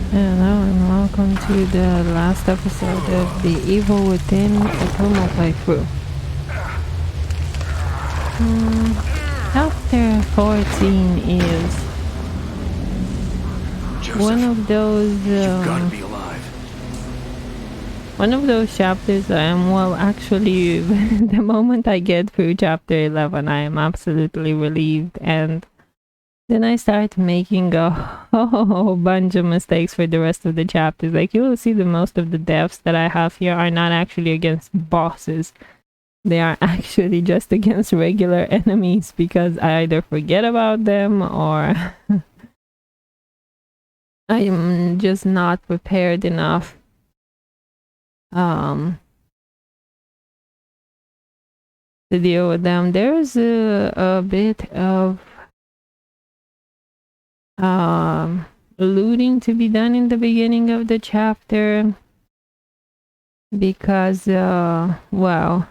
Hello and welcome to the last episode of the Evil Within Akumu playthrough. Chapter 14 is Joseph, one of those you've got to be alive. one of those chapters I am actually the moment I get through chapter 11 I am absolutely relieved, and then I start making a whole bunch of mistakes for the rest of the chapters. Like, you will see the most of the deaths that I have here are not actually against bosses. They are actually just against regular enemies because I either forget about them or I'm just not prepared enough. To deal with them. There's a bit of looting to be done in the beginning of the chapter because well,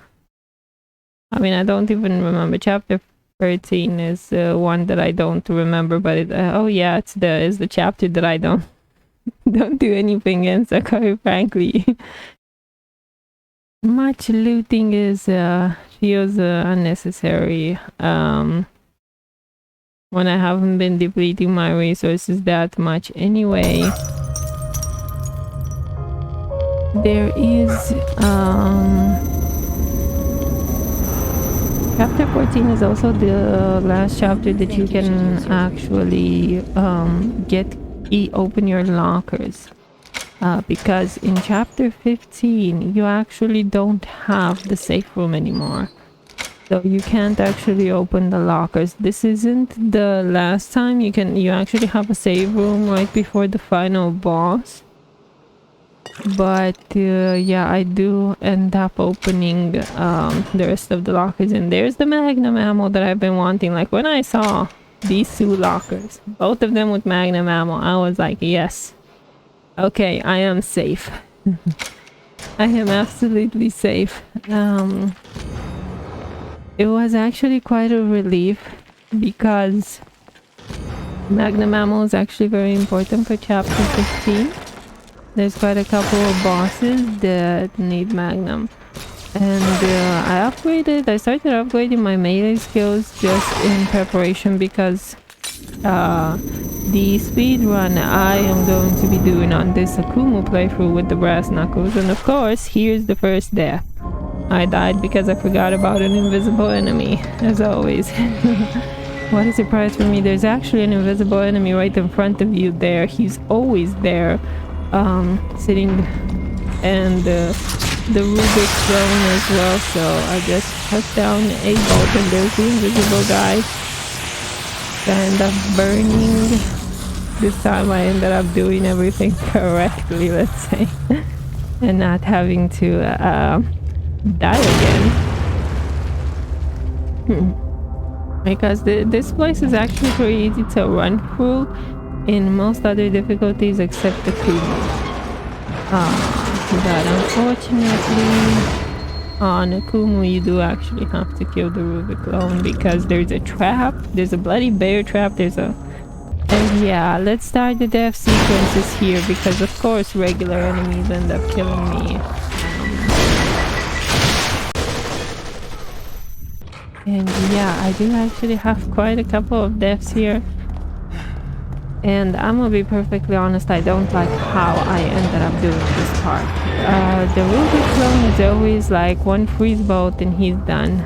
I mean, I don't even remember. Chapter 13 is one that I don't remember, but it, oh yeah, it's the chapter that I don't do anything in. So quite frankly, much looting is feels unnecessary when I haven't been depleting my resources that much anyway. There is chapter 14 is also the last chapter that you can actually open your lockers, because in chapter 15 you actually don't have the safe room anymore, so you can't actually open the lockers. This isn't the last time you actually have a save room right before the final boss, but yeah, I do end up opening the rest of the lockers, and there's the magnum ammo that I've been wanting. Like, when I saw these two lockers, both of them with magnum ammo, I was like, yes, okay, I am safe. I am absolutely safe. It was actually quite a relief because magnum ammo is actually very important for chapter 15. There's quite a couple of bosses that need magnum, and I started upgrading my melee skills just in preparation because the speed run I am going to be doing on this Akumu playthrough with the brass knuckles. And of course, here's the first death. I died because I forgot about an invisible enemy, as always. What a surprise for me. There's actually an invisible enemy right in front of you there. He's always there, sitting, and the Rubik's Stone as well. So I just put down a bolt, and there's the invisible guy. I end up burning. This time I ended up doing everything correctly, let's say, and not having to die again. Because this place is actually pretty easy to run through in most other difficulties except the Akumu. But unfortunately on Akumu you do actually have to kill the Rubik clone because there's a trap, there's a bloody bear trap, and yeah, let's start the death sequences here because of course regular enemies end up killing me. And yeah, I do actually have quite a couple of deaths here. And I'm gonna be perfectly honest, I don't like how I ended up doing this part. The Rubik clone is always like one freeze bolt and he's done.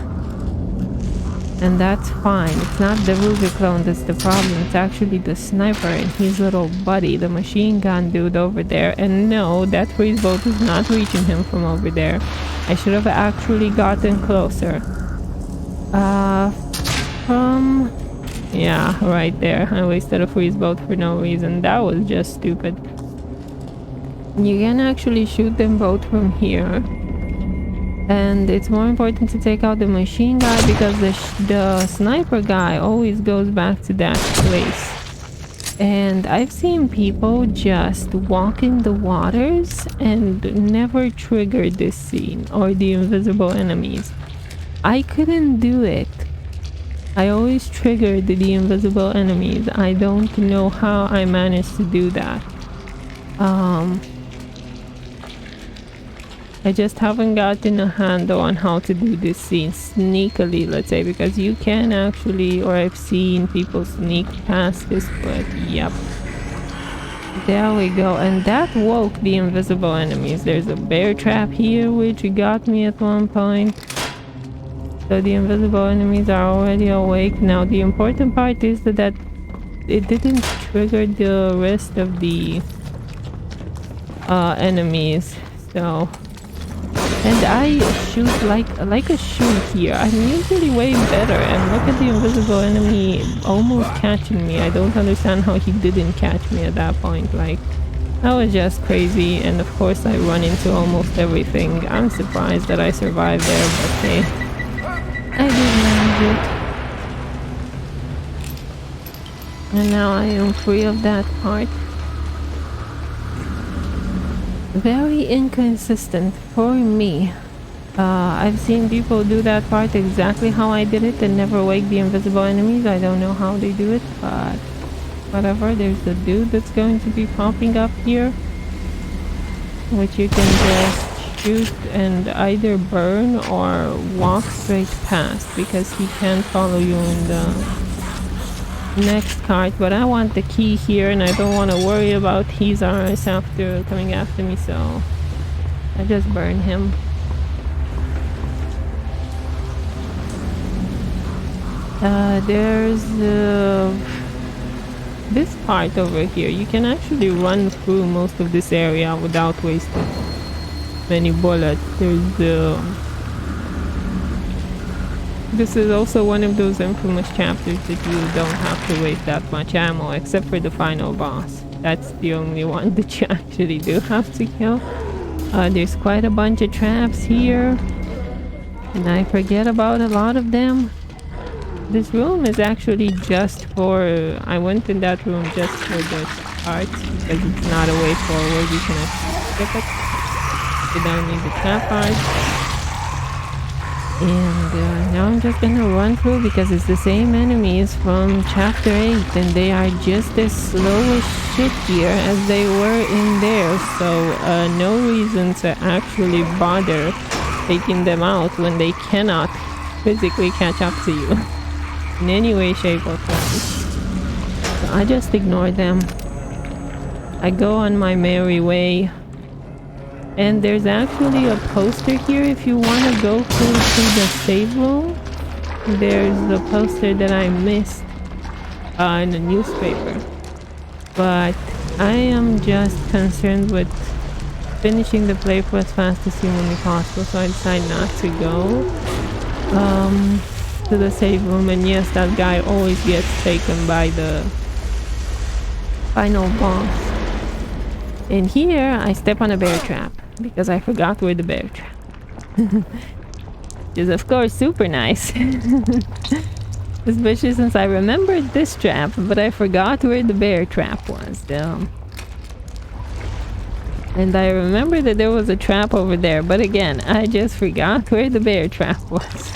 And that's fine. It's not the Rubik clone that's the problem. It's actually the sniper and his little buddy, the machine gun dude over there. And no, that freeze bolt is not reaching him from over there. I should have actually gotten closer. Yeah, right there. I wasted a freeze bolt for no reason. That was just stupid. You can actually shoot them both from here. And it's more important to take out the machine guy because the sniper guy always goes back to that place. And I've seen people just walk in the waters and never trigger this scene or the invisible enemies. I couldn't do it. I always triggered the invisible enemies. I don't know how I managed to do that. Um, I just haven't gotten a handle on how to do this scene sneakily, let's say, because you can actually, or I've seen people sneak past this, but yep. There we go, and that woke the invisible enemies. There's a bear trap here, which got me at one point. So the invisible enemies are already awake. Now the important part is that it didn't trigger the rest of the enemies. So, and I shoot like a shoot here. I'm usually way better, and look at the invisible enemy almost catching me. I don't understand how he didn't catch me at that point. Like, that was just crazy. And of course I run into almost everything. I'm surprised that I survived there, but hey, I did manage it. And now I am free of that part. Very inconsistent for me. I've seen people do that part exactly how I did it and never wake the invisible enemies. I don't know how they do it, but whatever. There's a dude that's going to be popping up here, which you can just shoot and either burn or walk straight past, because he can't follow you in the next cart. But I want the key here, and I don't want to worry about his arms after coming after me, so I just burn him. There's this part over here. You can actually run through most of this area without wasting many bullets. This is also one of those infamous chapters that you don't have to waste that much ammo, except for the final boss. That's the only one that you actually do have to kill. There's quite a bunch of traps here, and I forget about a lot of them. This room is actually just for... I went in that room just for the parts, because it's not a way forward. You can actually skip it. You don't need the trap parts. And now I'm just gonna run through, because it's the same enemies from chapter 8, and they are just as slow as shit here as they were in there. So no reason to actually bother taking them out when they cannot physically catch up to you in any way, shape, or form. So I just ignore them. I go on my merry way. And there's actually a poster here if you want to go to the save room. There's the poster that I missed in the newspaper. But I am just concerned with finishing the playthrough as fast as humanly possible, so I decided not to go to the save room. And yes, that guy always gets taken by the final boss. And here I step on a bear trap, because I forgot where the bear trap is, of course, super nice. Especially since I remembered this trap, but I forgot where the bear trap was. And I remember that there was a trap over there, but again, I just forgot where the bear trap was.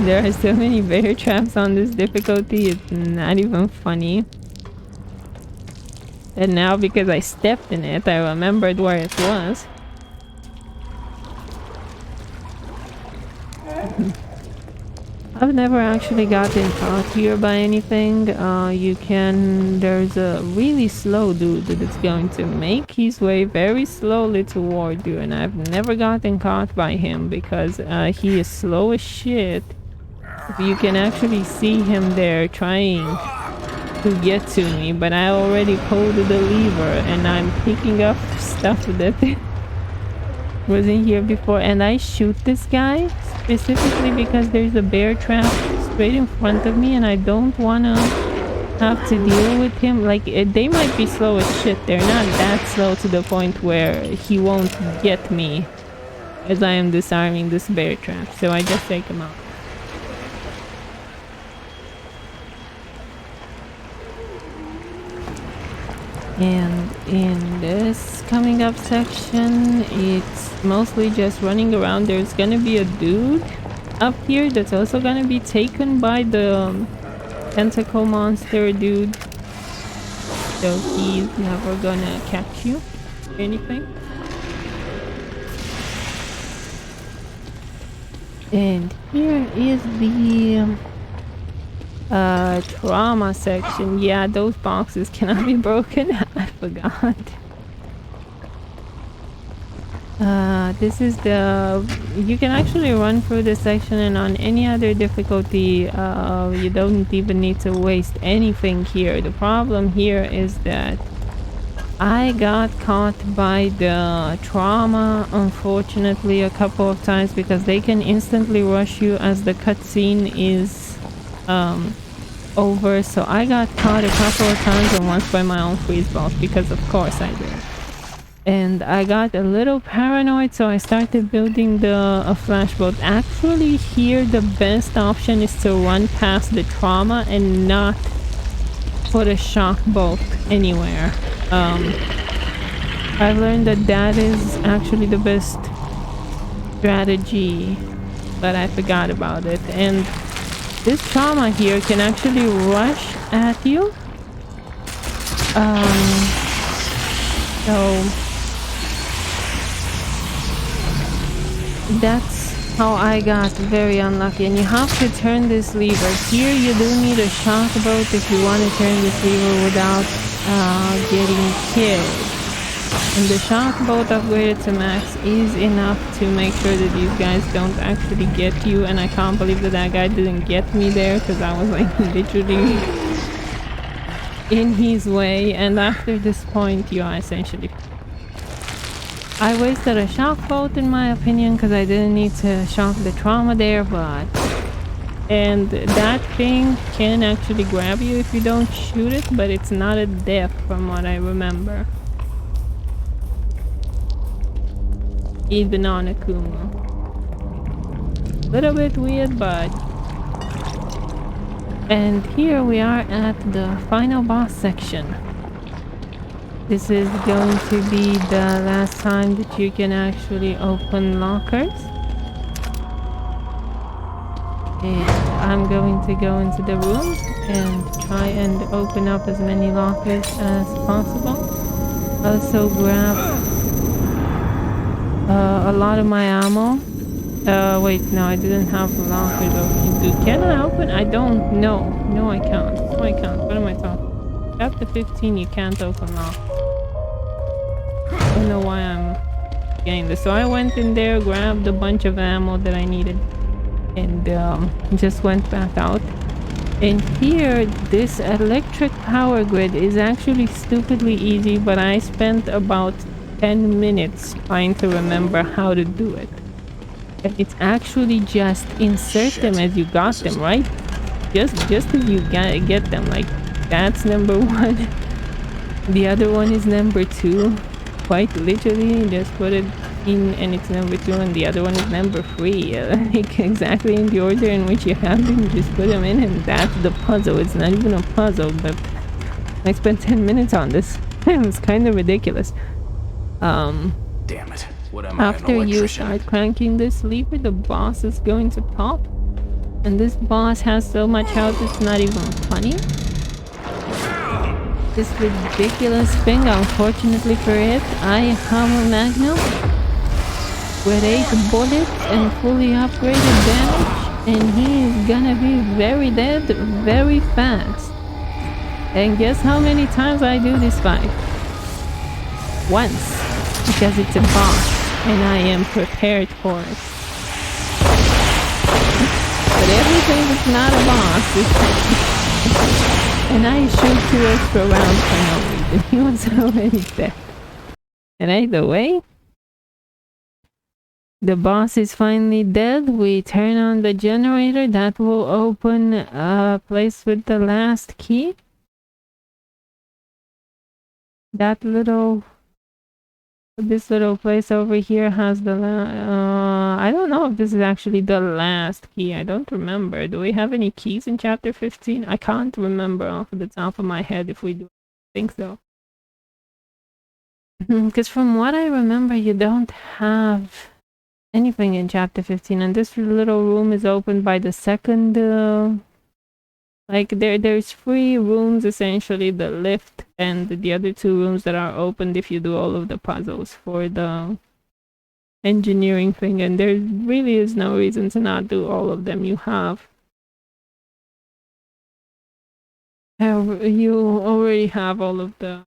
There are so many bear traps on this difficulty, it's not even funny. And now, because I stepped in it, I remembered where it was. I've never actually gotten caught here by anything. There's a really slow dude that's going to make his way very slowly toward you, and I've never gotten caught by him because he is slow as shit. You can actually see him there trying to get to me, but I already pulled the lever and I'm picking up stuff that wasn't here before, and I shoot this guy specifically because there's a bear trap straight in front of me and I don't want to have to deal with him. Like, they might be slow as shit, they're not that slow to the point where he won't get me as I am disarming this bear trap, so I just take him out. And in this coming up section, it's mostly just running around. There's gonna be a dude up here that's also gonna be taken by the tentacle monster dude. so he's never gonna catch you or anything. And here is the trauma section. Yeah, those boxes cannot be broken. I forgot. This is the... You can actually run through this section, and on any other difficulty, you don't even need to waste anything here. The problem here is that I got caught by the trauma, unfortunately, a couple of times, because they can instantly rush you as the cutscene is over. So I got caught a couple of times, and once by my own freeze balls, because of course I did. And I got a little paranoid, so I started building a flashbolt. Actually, here the best option is to run past the trauma and not put a shock bolt anywhere. I've learned that that is actually the best strategy, but I forgot about it. And this trauma here can actually rush at you. So that's how I got very unlucky. And you have to turn this lever. Here you do need a shock bolt if you want to turn this lever without getting killed. And the shock bolt upgraded to max is enough to make sure that these guys don't actually get you. And I can't believe that that guy didn't get me there, because I was like literally in his way. And after this point you are essentially... I wasted a shock bolt in my opinion, because I didn't need to shock the trauma there, but... And that thing can actually grab you if you don't shoot it, but it's not a death from what I remember. Even on Akumu. Little bit weird, but... And here we are at the final boss section. This is going to be the last time that you can actually open lockers. And I'm going to go into the room and try and open up as many lockers as possible. Also grab a lot of my ammo. Wait, no, I didn't have lockers open. Can I open? I don't know. No, I can't. No, I can't. What am I talking? Chapter 15, you can't open lockers. I don't know why I'm getting this. So I went in there, grabbed a bunch of ammo that I needed, and just went back out. And here, this electric power grid is actually stupidly easy, but I spent about 10 minutes trying to remember how to do it. And it's actually just insert them as you got them, right? Just as you get them. Like, that's number 1. The other one is number 2. Quite literally, just put it in and it's number 2, and the other one is number 3. Like exactly in the order in which you have them, just put them in, and that's the puzzle. It's not even a puzzle, but I spent 10 minutes on this. It was kind of ridiculous. Damn it. What am I, after you start cranking this lever, the boss is going to pop. And this boss has so much health, it's not even funny. This ridiculous thing, unfortunately for it, I have a Magnum with 8 bullets and fully upgraded damage, and he is gonna be very dead very fast. And guess how many times I do this fight? Once, because it's a boss and I am prepared for it. But everything that's not a boss is and I shoot 2 extra rounds for no reason. He was already dead. And either way, the boss is finally dead. We turn on the generator. That will open a place with the last key. This little place over here has the I don't know if this is actually the last key. I don't remember. Do we have any keys in chapter 15? I can't remember off the top of my head if we do. I think so. Because from what I remember, you don't have anything in chapter 15, and this little room is opened by the second like there's 3 rooms essentially: the lift and the other 2 rooms that are opened if you do all of the puzzles for the engineering thing, and there really is no reason to not do all of them. You already have all of the...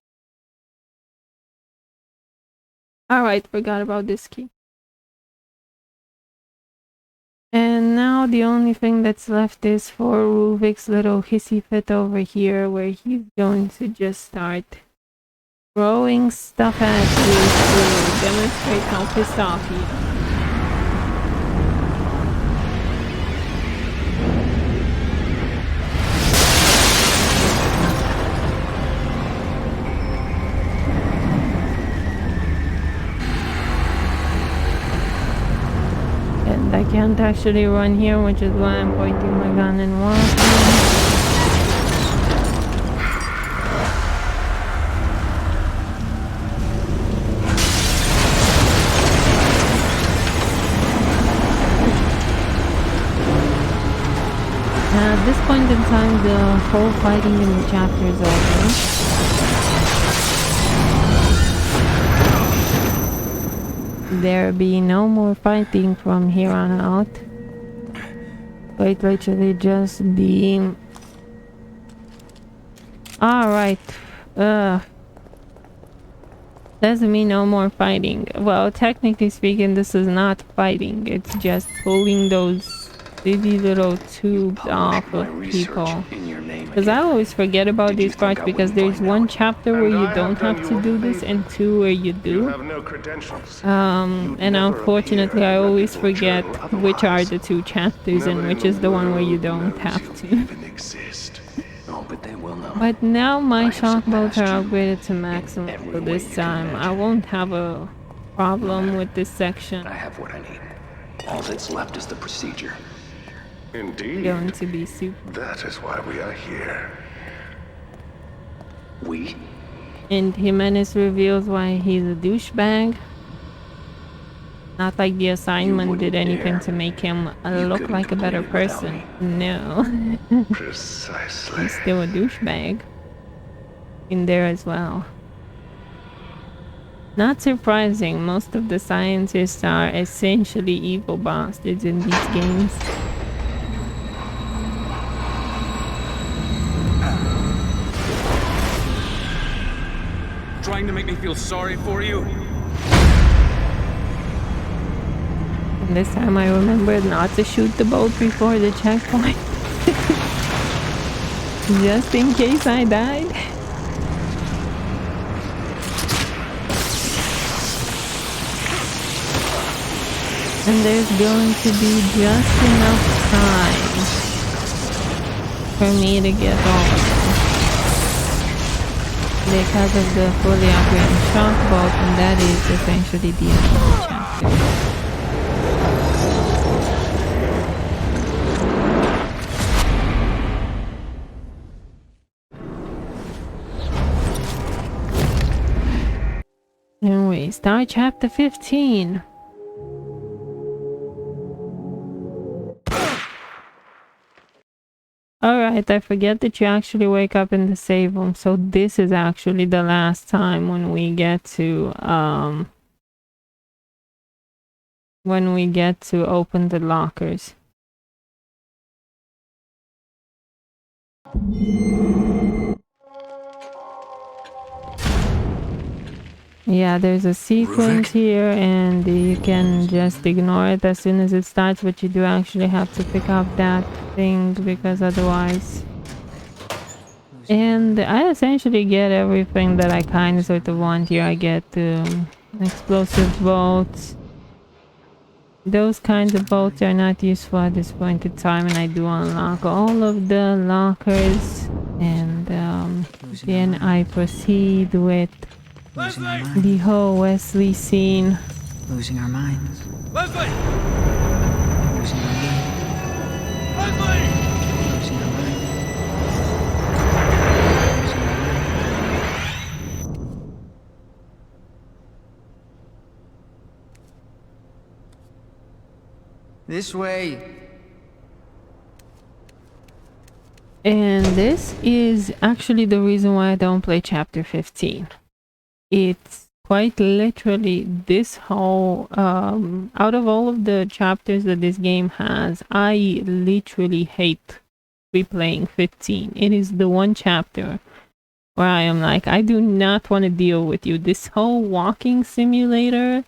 Alright, forgot about this key. And now the only thing that's left is for Ruvik's little hissy fit over here, where he's going to just start throwing stuff at you to demonstrate how pissed off he is. And I can't actually run here, which is why I'm pointing my gun and walking. At this point in time, the whole fighting in the chapter is over. There'll be no more fighting from here on out. Quite literally just the... Alright. Doesn't mean no more fighting. Well, technically speaking, this is not fighting. It's just pulling those silly little tubes off of people. Because I always forget about these parts, because there's 1 chapter where you don't have to do this and 2 where you do. And unfortunately I always forget which are the 2 chapters and which is the one where you don't have to. But now my shock bolts are upgraded to maximum, so this time I won't have a problem with this section. I have what I need. All that's left is the procedure. Indeed. Going to be super. That is why we are here. We? And Jimenez reveals why he's a douchebag. Not like the assignment did anything to make him look like a better person. No. Precisely. He's still a douchebag. In there as well. Not surprising, most of the scientists are essentially evil bastards in these games. Trying to make me feel sorry for you? And this time I remembered not to shoot the boat before the checkpoint. Just in case I died. And there's going to be just enough time for me to get over. Because of the fully upgraded shock bolt, and that is essentially the end of the chapter. Anyway, start chapter 15. Alright, I forget that you actually wake up in the save room, so this is actually the last time when we get to open the lockers. Yeah, there's a sequence here, and you can just ignore it as soon as it starts, but you do actually have to pick up that thing, because otherwise... And I essentially get everything that I kind of sort of want here. I get explosive bolts. Those kinds of bolts are not useful at this point in time, and I do unlock all of the lockers, and then I proceed with the whole Wesley scene. Losing our minds. Leslie! Losing our minds. Leslie! Losing our minds. This way. And this is actually the reason why I don't play chapter 15. It's quite literally this whole out of all of the chapters that this game has, I literally hate replaying 15. It is the one chapter where I am like, I do not want to deal with you. This whole walking simulator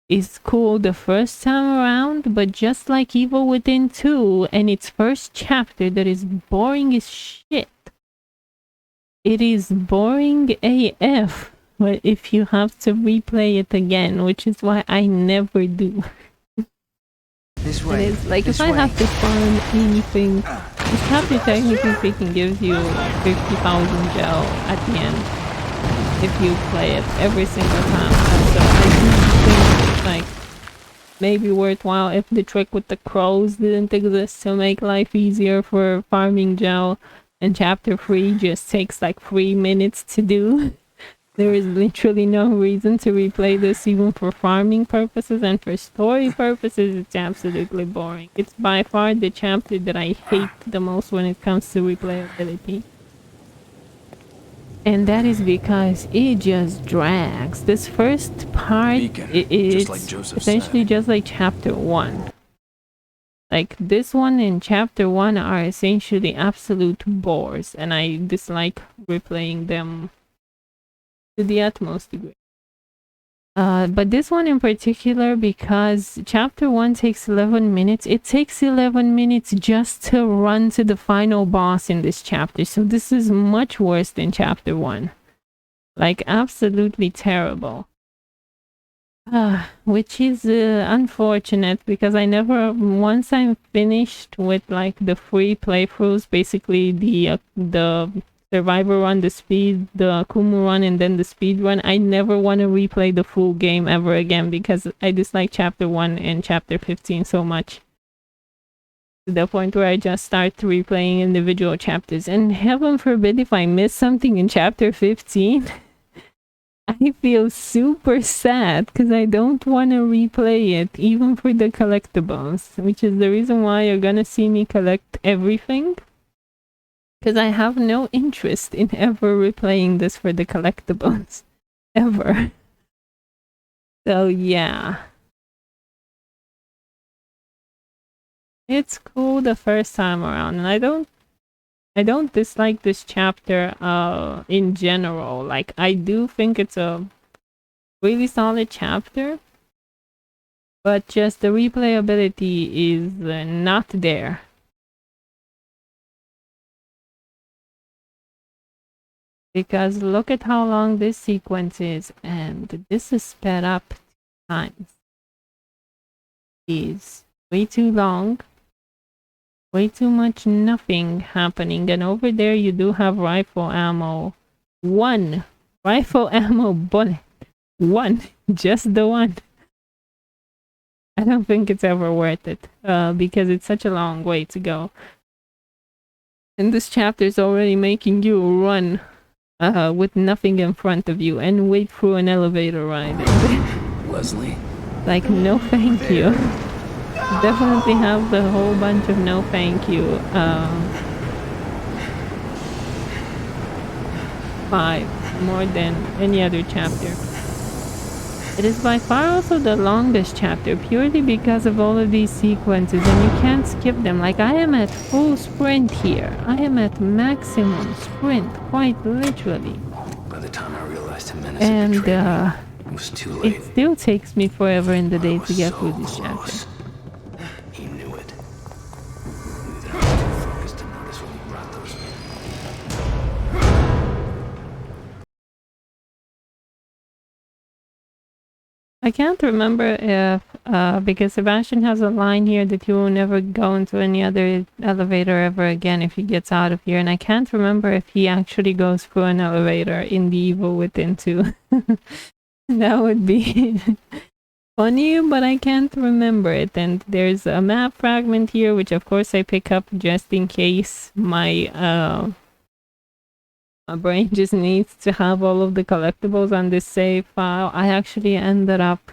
is cool the first time around, but just like Evil Within 2 and its first chapter that is boring as shit. It is boring AF. But if you have to replay it again, which is why I never do. This way. It is like this if I way. have to farm anything, this chapter technically speaking gives you 50,000 gel at the end if you play it every single time. So I do think it's like maybe worthwhile if the trick with the crows didn't exist to make life easier for farming gel, and chapter 3 just takes like 3 minutes to do. There is literally no reason to replay this even for farming purposes, and for story purposes it's absolutely boring. It's by far the chapter that I hate the most when it comes to replayability. And that is because it just drags. This first part, Beacon, it's just like Joseph essentially said. just like chapter 1. Like this one and chapter 1 are essentially absolute bores, and I dislike replaying them to the utmost degree. But this one in particular, because chapter 1 takes 11 minutes, it takes 11 minutes just to run to the final boss in this chapter. So this is much worse than chapter 1. Like, absolutely terrible. Which is unfortunate, because I never, once I'm finished with like the free playthroughs, basically the survivor run, the Akumu run, and then the speed run, I never want to replay the full game ever again, because I dislike chapter 1 and chapter 15 so much, to the point where I just start replaying individual chapters. And heaven forbid if I miss something in chapter 15, I feel super sad because I don't want to replay it, even for the collectibles, which is the reason why you're gonna see me collect everything. Because I have no interest in ever replaying this for the collectibles. Ever. So yeah. It's cool the first time around, and I don't dislike this chapter in general. Like, I do think it's a really solid chapter, but just the replayability is not there. Because look at how long this sequence is, and this is sped up times. Is way too long, way too much nothing happening, and over there you do have rifle ammo. One rifle ammo bullet. One. Just the one. I don't think it's ever worth it, because it's such a long way to go. And this chapter is already making you run with nothing in front of you and wait through an elevator ride. Leslie? Like, no thank you. Definitely have the whole bunch of no thank you 5 more than any other chapter. It is by far also the longest chapter, purely because of all of these sequences, and you can't skip them. Like, I am at full sprint here. I am at maximum sprint, quite literally. By the time I realized him menace And had betrayed me, it was too late. it still takes me forever in the day I to was get so through this close. chapter. He knew it. Knew that I was too focused to notice when he brought those. I can't remember if, because Sebastian has a line here that he will never go into any other elevator ever again if he gets out of here, and I can't remember if he actually goes through an elevator in the Evil Within 2. That would be funny, but I can't remember it. And there's a map fragment here, which of course I pick up just in case my brain just needs to have all of the collectibles on this save file. I actually ended up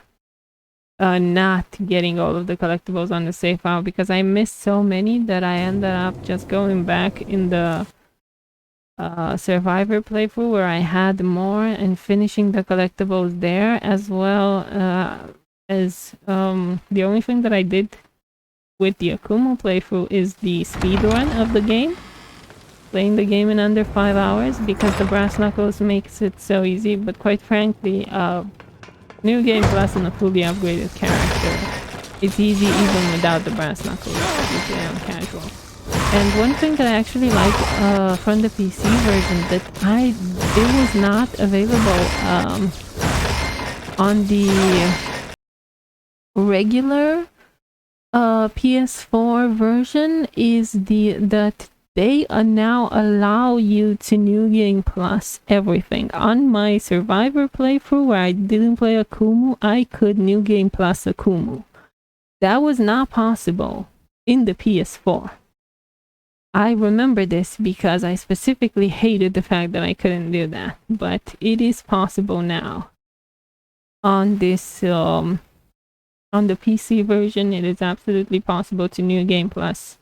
not getting all of the collectibles on the save file because I missed so many that I ended up just going back in the survivor playthrough where I had more and finishing the collectibles there, as well as the only thing that I did with the Akumu playthrough is the speed run of the game, playing the game in under 5 hours because the brass knuckles makes it so easy. But quite frankly, New Game Plus and a fully upgraded character, it's easy even without the brass knuckles if you play on casual. And one thing that I actually like from the PC version that it was not available on the regular PS4 version is that they now allow you to New Game Plus everything. On my Survivor playthrough where I didn't play Akumu, I could New Game Plus Akumu. That was not possible in the PS4. I remember this because I specifically hated the fact that I couldn't do that, but it is possible now. On this, on the PC version, it is absolutely possible to New Game Plus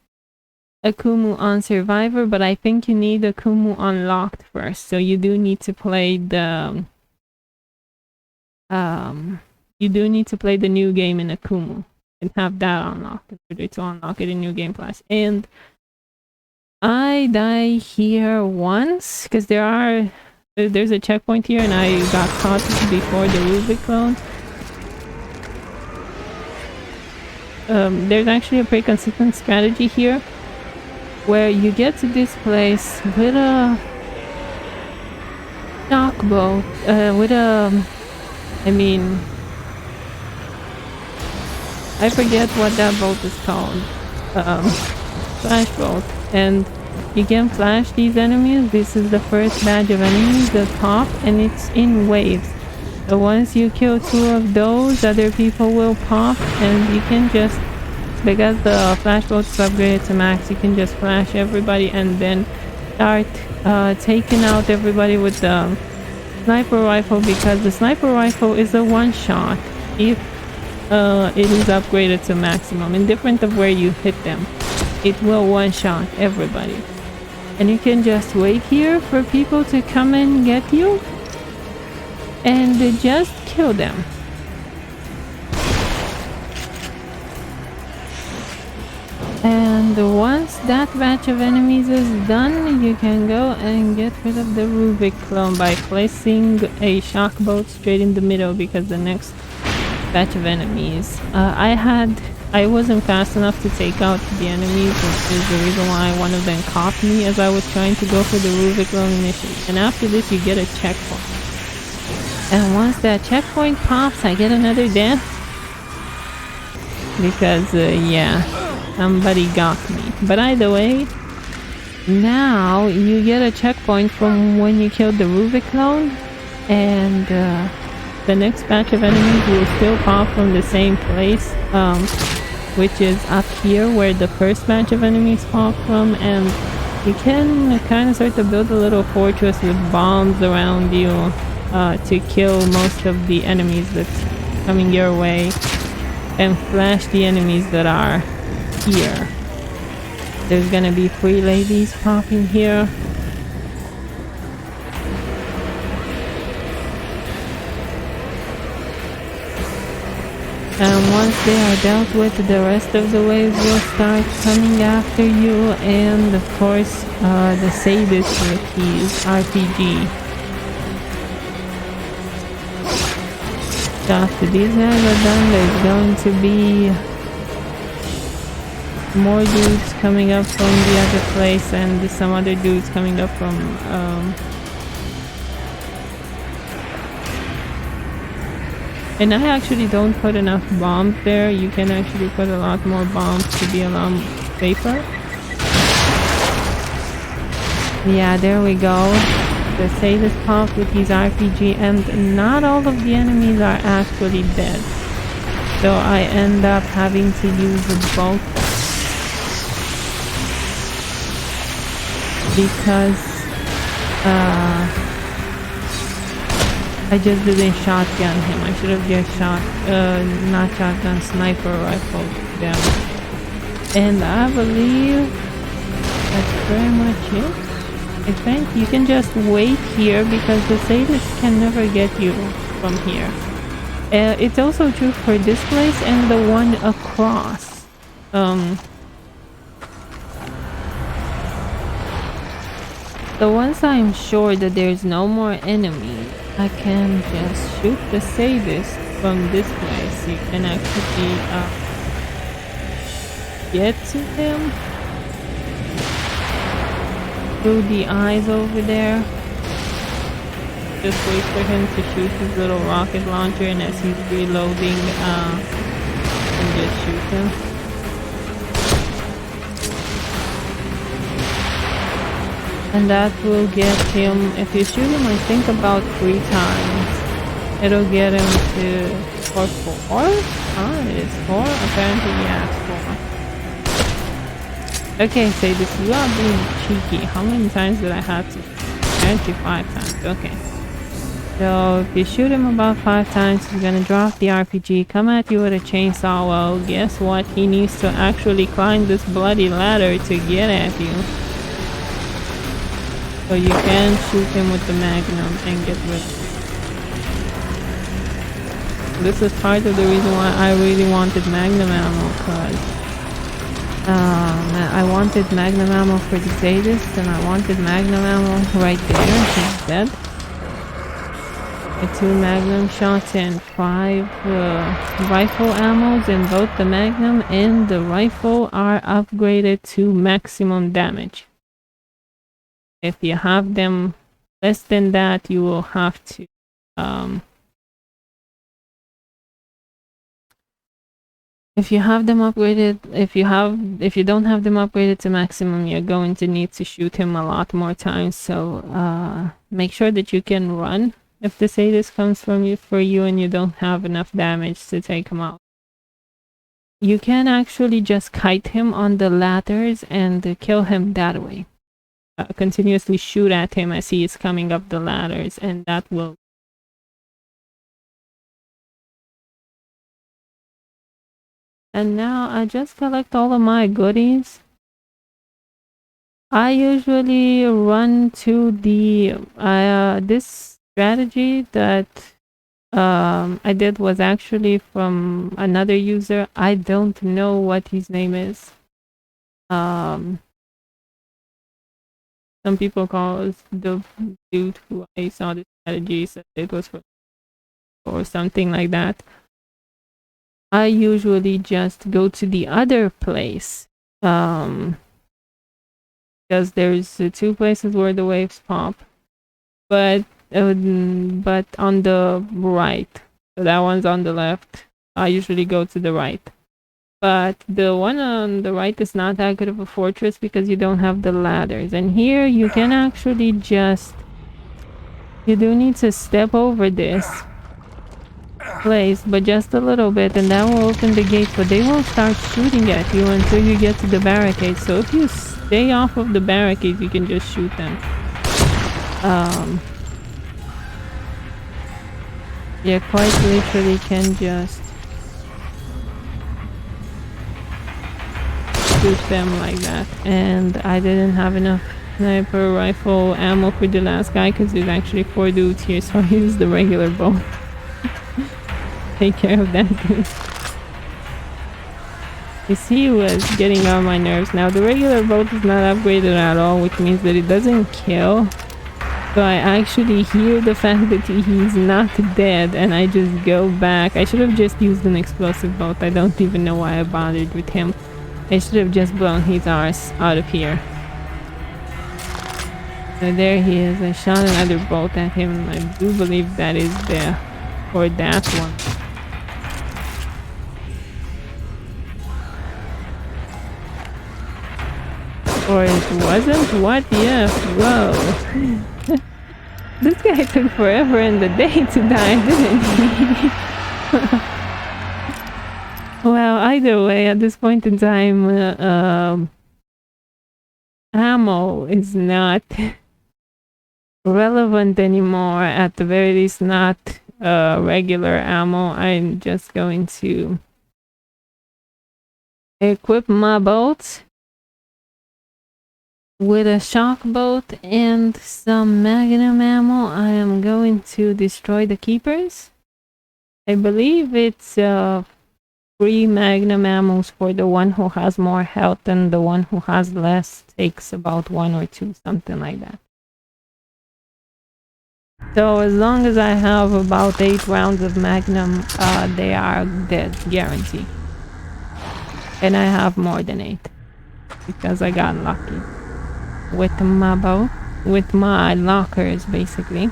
Akumu on Survivor, but I think you need Akumu unlocked first, so you do need to play the, you do need to play the new game in Akumu and have that unlocked in order to unlock it in New Game Plus. And I die here once because there's a checkpoint here and I got caught before the Rubik clone. There's actually a pretty consistent strategy here where you get to this place with a shock boat, I forget what that boat is called, flash boat, and you can flash these enemies. This is the first batch of enemies that pop, and it's in waves. So once you kill 2 of those, other people will pop, and you can just, because the flash boat is upgraded to max, you can just flash everybody and then start taking out everybody with the sniper rifle, because the sniper rifle is a one-shot if it is upgraded to maximum. Indifferent of where you hit them, it will one-shot everybody. And you can just wait here for people to come and get you and just kill them. And once that batch of enemies is done, you can go and get rid of the Rubik clone by placing a shock boat straight in the middle, because the next batch of enemies, I wasn't fast enough to take out the enemies, which is the reason why one of them caught me as I was trying to go for the Rubik clone initially. And after this you get a checkpoint. And once that checkpoint pops, I get another death. Because, yeah, somebody got me. But either way, now you get a checkpoint from when you killed the Rubik clone. And the next batch of enemies will still pop from the same place. Which is up here where the first batch of enemies pop from. And you can kind of start to build a little fortress with bombs around you to kill most of the enemies that's coming your way, and flash the enemies that are here. There's gonna be 3 ladies popping here. And once they are dealt with, the rest of the waves will start coming after you, and of course the sadist with his RPG. So after these guys are done, there's going to be more dudes coming up from the other place, and some other dudes coming up from and I actually don't put enough bombs there. You can actually put a lot more bombs to be a lot safer. Yeah, there we go. The sadist popped with his RPG, and not all of the enemies are actually dead. So I end up having to use both. Because I just didn't shotgun him. I should have just not shotgun, sniper rifle them. And I believe that's very much it. I think you can just wait here because the sadists can never get you from here. It's also true for this place and the one across. The ones I'm sure that there's no more enemies, I can just shoot the sadist from this place. You can actually get to him through the eyes over there. Just wait for him to shoot his little rocket launcher, and as he's reloading, and just shoot him. And that will get him, if you shoot him I think about 3 times, it'll get him to, or 4? It is 4? Apparently yeah, it's 4. Okay, say this, you are being cheeky. How many times did I have to? Apparently 5 times, okay. So if you shoot him about 5 times, he's gonna drop the RPG, come at you with a chainsaw. Well, guess what? He needs to actually climb this bloody ladder to get at you. So you can shoot him with the Magnum and get rid of him. This is part of the reason why I really wanted Magnum ammo, because I wanted Magnum ammo for the sadist, and I wanted Magnum ammo right there. He's dead. 2 Magnum shots and 5 rifle ammos, and both the Magnum and the rifle are upgraded to maximum damage. If you have them less than that, you will have to if you have them upgraded, if you don't have them upgraded to maximum, you're going to need to shoot him a lot more times. So make sure that you can run if the sadist comes for you and you don't have enough damage to take him out. You can actually just kite him on the ladders and kill him that way. Continuously shoot at him as he is coming up the ladders, and that will. And now I just collect all of my goodies. I usually run to the this strategy that I did was actually from another user. I don't know what his name is. Some people call us the dude who I saw the strategy, said it was for, or something like that. I usually just go to the other place, because there's 2 places where the waves pop, but on the right. So that one's on the left. I usually go to the right. But the one on the right is not that good of a fortress because you don't have the ladders. And here you can actually just... You do need to step over this place, but just a little bit, and that will open the gate. But they won't start shooting at you until you get to the barricade. So if you stay off of the barricades, you can just shoot them. Yeah, quite literally can just... shoot them like that. And I didn't have enough sniper rifle ammo for the last guy because there's actually 4 dudes here, so I used the regular bow. Take care of that dude. You see, he was getting on my nerves. Now the regular boat is not upgraded at all, which means that it doesn't kill. So I actually hear the fact that he's not dead, and I just go back. I should have just used an explosive bolt. I don't even know why I bothered with him. I should have just blown his arse out of here. So there he is. I shot another bolt at him. I do believe that is there. Or that one. Or it wasn't? What the F? Whoa. This guy took forever in the day to die, didn't he? Well, either way, at this point in time, ammo is not relevant anymore, at the very least not regular ammo. I'm just going to equip my boat with a shock boat and some magnum ammo. I am going to destroy the keepers. I believe it's 3 magnum ammos for the one who has more health, and the one who has less takes about 1 or 2, something like that. So as long as I have about 8 rounds of magnum, they are dead, guaranteed. And I have more than 8 because I got lucky with my boat, with my lockers basically.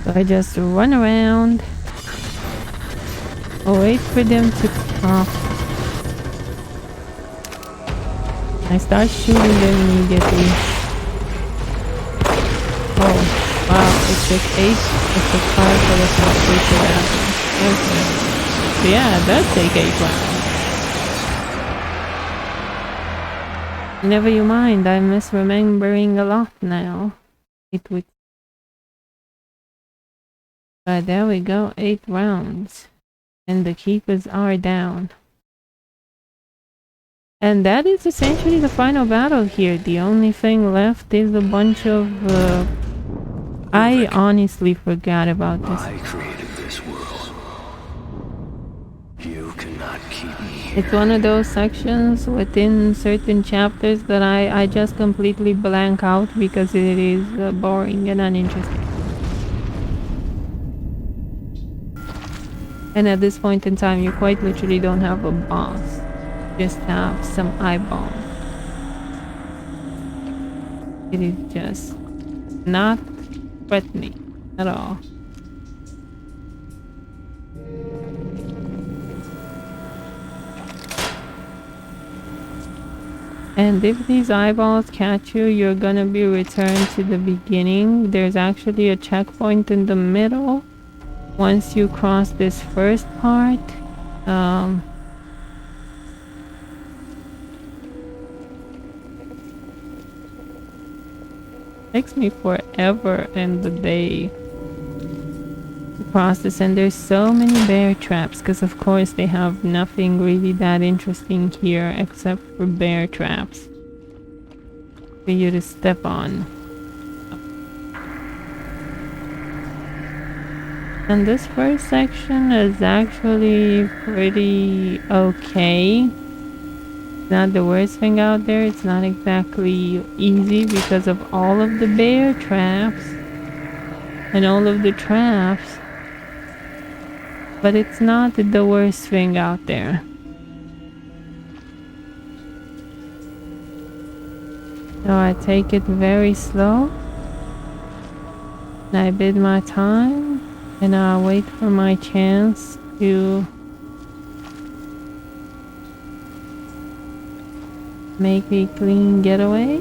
So I just run around, wait for them to pop. I start shooting them immediately. Oh, wow, it took 8. It's a car full of copies for that. Okay. Yeah, it does take 8 rounds. Never you mind, I'm misremembering a lot now. It would. But there we go, 8 rounds. And the keepers are down. And that is essentially the final battle here. The only thing left is a bunch of... I honestly forgot about this. I created this world. You cannot keep me here. It's one of those sections within certain chapters that I just completely blank out because it is boring and uninteresting. And at this point in time, you quite literally don't have a boss. You just have some eyeballs. It is just not threatening at all. And if these eyeballs catch you, you're gonna be returned to the beginning. There's actually a checkpoint in the middle. Once you cross this first part, takes me forever and the day to cross this, and there's so many bear traps because of course they have nothing really that interesting here except for bear traps for you to step on. And this first section is actually pretty okay. Not the worst thing out there. It's not exactly easy because of all of the bear traps and all of the traps, but it's not the worst thing out there. So I take it very slow and I bid my time and I wait for my chance to make a clean getaway.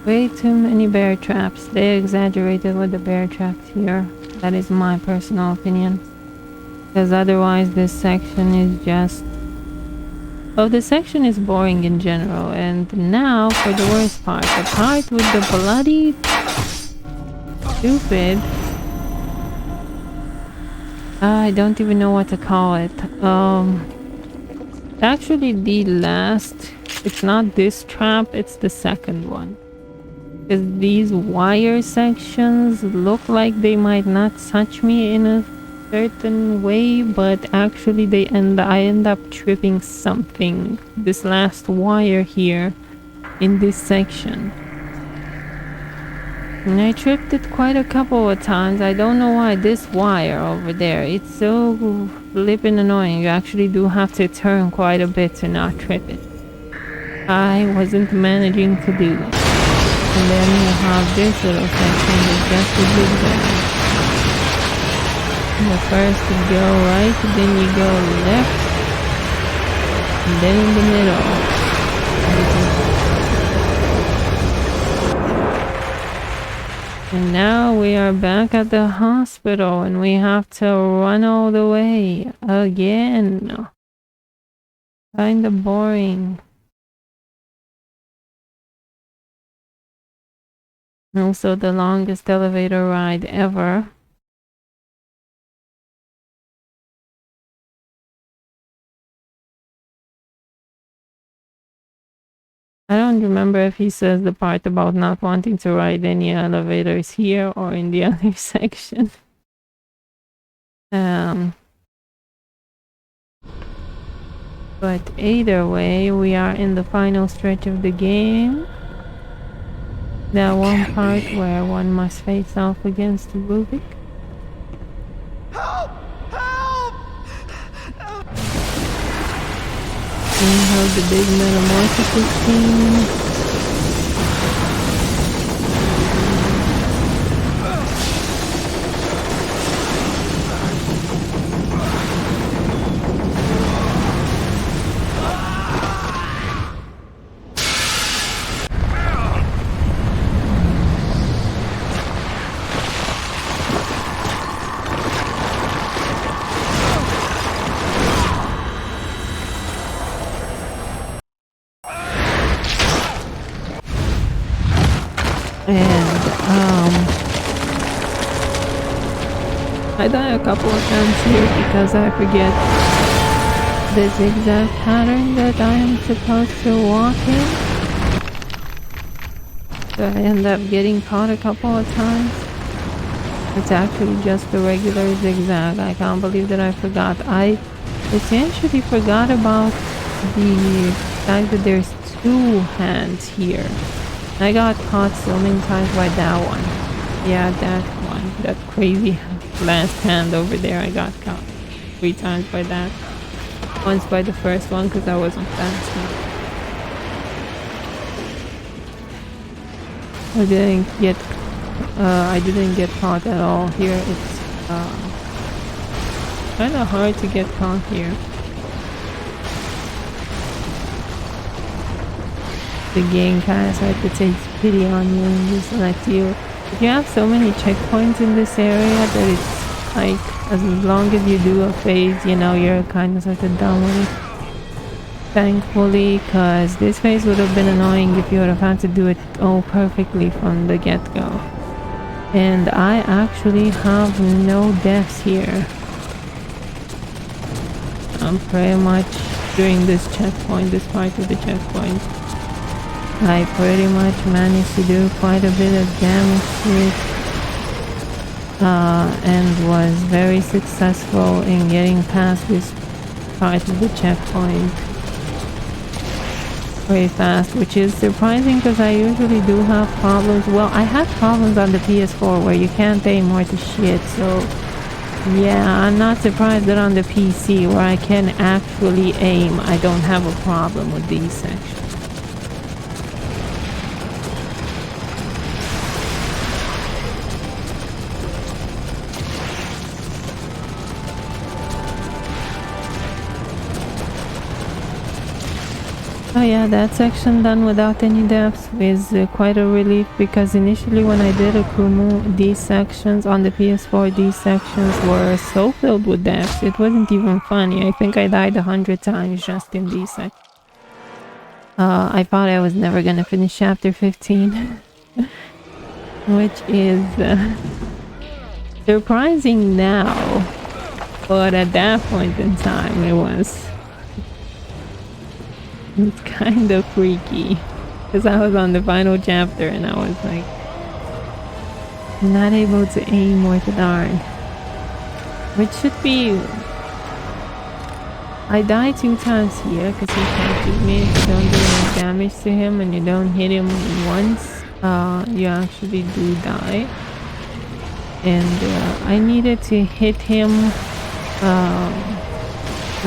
Way too many bear traps. They exaggerated with the bear traps here. That is my personal opinion. Because otherwise this section is just... Oh, this section is boring in general. And now for the worst part. The part with the bloody... stupid... I don't even know what to call it. Actually the last... It's not this trap, it's the second one. Because these wire sections look like they might not touch me in a certain way, but actually I end up tripping something, this last wire here in this section. And I tripped it quite a couple of times. I don't know why. This wire over there, it's so flippin' annoying. You actually do have to turn quite a bit to not trip it. I wasn't managing to do that. And then you have this little section that's just a zigzag. The first you go right, then you go left, and then in the middle. And now we are back at the hospital and we have to run all the way again. Kinda boring. Also the longest elevator ride ever. I don't remember if he says the part about not wanting to ride any elevators here or in the other section. But either way, we are in the final stretch of the game. That one part where one must face off against Rubik. Help! Help! And we have the big metamorphosis scene. I die a couple of times here because I forget the zigzag pattern that I am supposed to walk in. So I end up getting caught a couple of times. It's actually just a regular zigzag. I can't believe that I forgot. I essentially forgot about the fact that there's two hands here. I got caught so many times by that one. Yeah, that one. That crazy last hand over there. I got caught 3 times by that. Once by the first one because I wasn't fast enough. I didn't get caught at all here. It's kind of hard to get caught here. The game kind of starts to take pity on you and just let you. You have so many checkpoints in this area that it's like as long as you do a phase, you know, you're kind of sort of done with it. Thankfully, because this phase would have been annoying if you would have had to do it all perfectly from the get-go. And I actually have no deaths here. I'm pretty much during this checkpoint, this part of the checkpoint. I pretty much managed to do quite a bit of damage to it and was very successful in getting past this part of the checkpoint very fast, which is surprising because I usually do have problems. Well, I had problems on the PS4 where you can't aim worth a shit, so yeah, I'm not surprised that on the PC where I can actually aim, I don't have a problem with these sections. Oh yeah, that section done without any deaths is quite a relief because initially when I did Akumu, these sections on the PS4, these sections were so filled with deaths, it wasn't even funny. I think I died 100 times just in these sections. I thought I was never gonna finish chapter 15, which is surprising now, but at that point in time it was... It's kind of freaky because I was on the final chapter and I was like not able to aim worth a darn, which should be... I died 2 times here because he can't shoot me if you don't do any damage to him and you don't hit him once. You actually do die, and I needed to hit him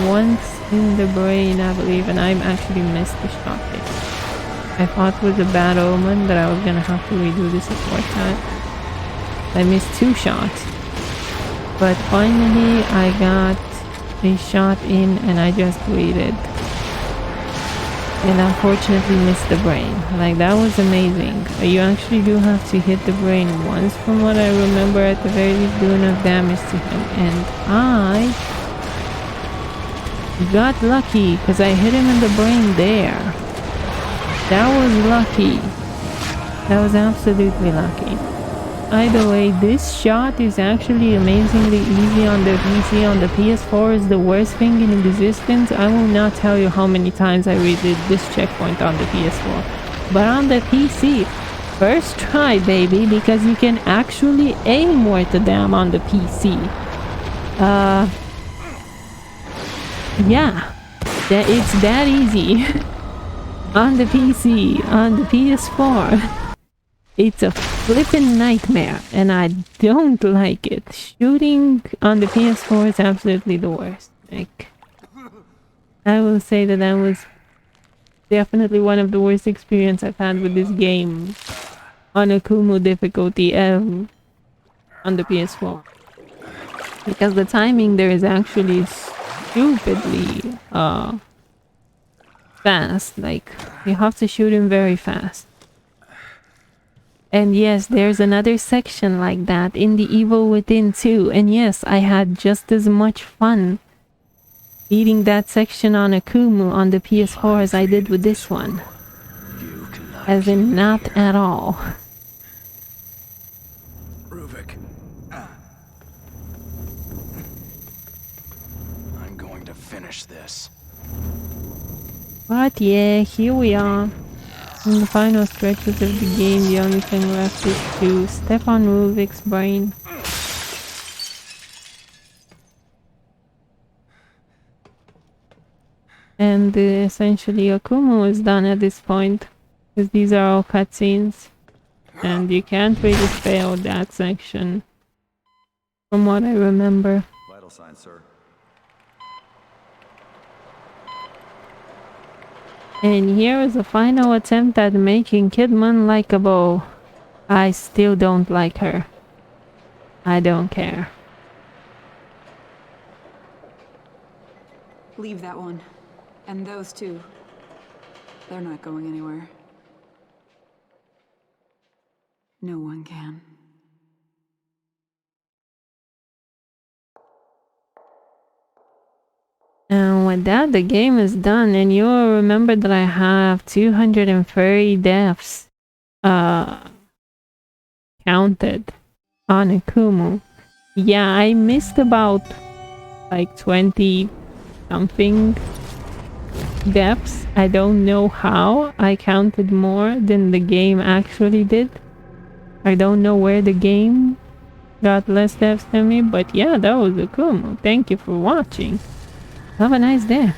once in the brain, I believe, and I actually missed the shot there. I thought was a bad omen that I was gonna have to redo this a fourth time. I missed 2 shots. But finally I got a shot in and I just waited. And unfortunately missed the brain. Like, that was amazing. You actually do have to hit the brain once from what I remember, at the very least, do enough damage to him. And I got lucky because I hit him in the brain there. That was lucky. That was absolutely lucky. Either way, this shot is actually amazingly easy on the PC. On the PS4 is the worst thing in existence. I will not tell you how many times I redid this checkpoint on the PS4. But on the PC, first try, baby, because you can actually aim worth a damn on the PC. Yeah, it's that easy. On the PC, on the PS4. It's a flippin' nightmare, and I don't like it. Shooting on the PS4 is absolutely the worst. Like, I will say that that was definitely one of the worst experiences I've had with this game on Akumu difficulty ever on the PS4. Because the timing there is actually stupidly fast. Like, you have to shoot him very fast. And yes, there's another section like that in The Evil Within 2. And yes, I had just as much fun beating that section on Akumu on the PS4 as I did with this one. As in, not at all. Ruvik. I'm going to finish this. But yeah, here we are. In the final stretches of the game, the only thing left is to step on Ruvik's brain. And essentially Akumu is done at this point, because these are all cutscenes. And you can't really fail that section, from what I remember. Vital signs, sir. And here is a final attempt at making Kidman likable. I still don't like her. I don't care. Leave that one. And those two. They're not going anywhere. No one can. And with that, the game is done, and you'll remember that I have 230 deaths counted on Akumu. Yeah, I missed about like 20 something deaths. I don't know how I counted more than the game actually did. I don't know where the game got less deaths than me, but yeah, that was Akumu. Thank you for watching. Have a nice day.